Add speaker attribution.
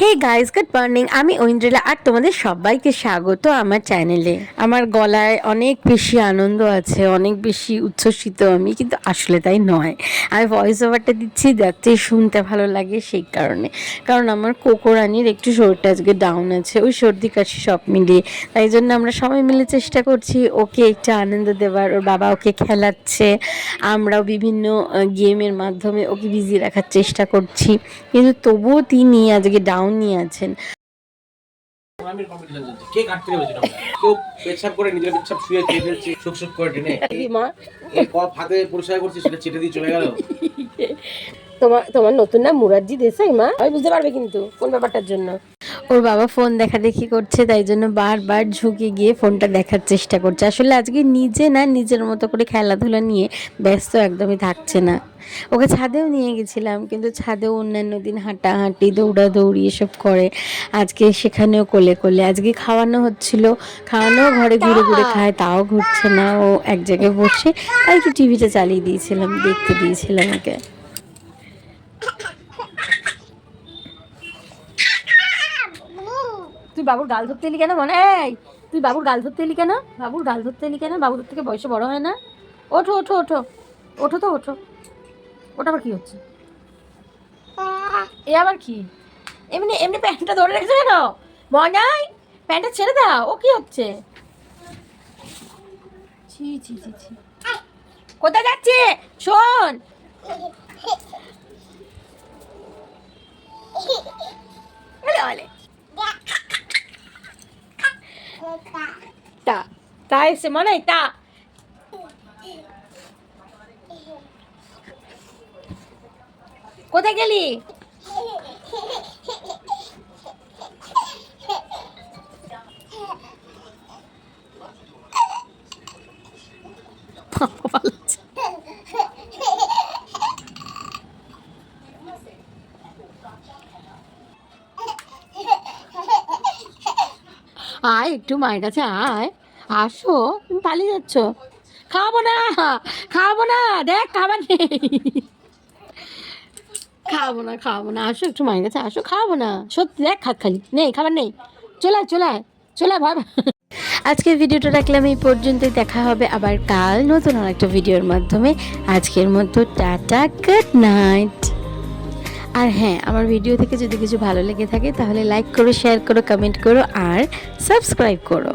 Speaker 1: Hey guys, good morning. আমি ঐন্দ্রিলা আর তোমাদের সবাইকে স্বাগত আমার চ্যানেলে। আমার গলায় অনেক বেশি আনন্দ আছে, অনেক বেশি উচ্ছ্বসিত আমি, কিন্তু আসলে তাই নয়। আমি ভয়েস ওভারটা দিচ্ছি যাতে শুনতে ভালো লাগে সেই কারণে। কারণ আমার কোকোরানির একটু শরীরটা আজকে ডাউন আছে, ওই সর্দি কাশি সব মিলিয়ে। তাই জন্য আমরা সবাই মিলে চেষ্টা করছি ওকে একটু আনন্দ দেওয়ার। ওর বাবা ওকে খেলাচ্ছে, আমরাও বিভিন্ন গেমের মাধ্যমে ওকে বিজি রাখার চেষ্টা করছি, কিন্তু তবুও তিনি আজকে ডাউন নিয়ে আছেন।
Speaker 2: কে কাটতে হয়েছিল কেউ পেছাব করে নিজের পেছাব শুয়ে খেয়ে ফেলছে সুখ সুখ করে টেনে মা এই কপ হাতে পরিষ্কার করছি সেটা চেটে দিয়ে চলে গেল।
Speaker 3: তোমার নতুন নাম মুরারজি দেসাই মা, আমি বুঝতে পারবে কিন্তু কোন ব্যাপারটার জন্য।
Speaker 1: ওর বাবা ফোন দেখাদেখি করছে, তাই জন্য বারবার ঝুঁকে গিয়ে ফোনটা দেখার চেষ্টা করছে। আসলে আজকে নিজে না নিজের মতো করে খেলাধুলা নিয়ে ব্যস্ত একদমই থাকছে না। ওকে ছাদেও নিয়ে গেছিলাম, কিন্তু ছাদেও অন্যান্য দিন হাঁটাহাঁটি দৌড়াদৌড়ি এসব করে। আজকে সেখানেও কোলে কোলে আজকে খাওয়ানো হচ্ছিল, খাওয়ানো ঘরে ঘুরে ঘুরে খায়, তাও ঘুরছে না। ও এক জায়গায় বসে তাই একটু টিভিটা চালিয়ে দিয়েছিলাম, দেখতে দিয়েছিলাম ওকে।
Speaker 3: তুই বাবুর গাল ধরতে এলি কেন মনে? তুই বাবুর গাল ধরতে এলি কেন? বাবুর গাল ধরতে এলি কেন? বাবুর থেকে বয়সে বড় হয় না? ওঠো ওঠো ওঠো ওঠো তো ওঠো। ওটা আবার কি হচ্ছে? এ আবার কি? এমনি এমনি প্যান্টটা ধরে রেখেছো কেন মনাই? প্যান্টটা ছেড়ে দাও। ও কি হচ্ছে? ছি ছি ছি ছি। কোথায় যাচ্ছে শোন? তা তা এসে মনে হয় তা কোথায় গেলি? আয় একটু মায়ের কাছে আয়। আসো, তুমি পালিয়ে যাচ্ছ। খাবো না, খাবো না, দেখ খাবার নেই। খাবো না খাবো না, আসো একটু মায়ের কাছে আসো। খাবো না সত্যি, দেখ খাত খালি নেই, খাবার নেই। চলে চলে চলে ভাব।
Speaker 1: আজকের ভিডিওটা রাখলাম এই পর্যন্তই। দেখা হবে আবার কাল নতুন আরেকটা ভিডিওর মাধ্যমে। আজকের মতো টাটা, গুড নাইট। আর হ্যাঁ, আমার ভিডিও থেকে যদি কিছু ভালো লেগে থাকে তাহলে লাইক করো, শেয়ার করো, কমেন্ট করো আর সাবস্ক্রাইব করো।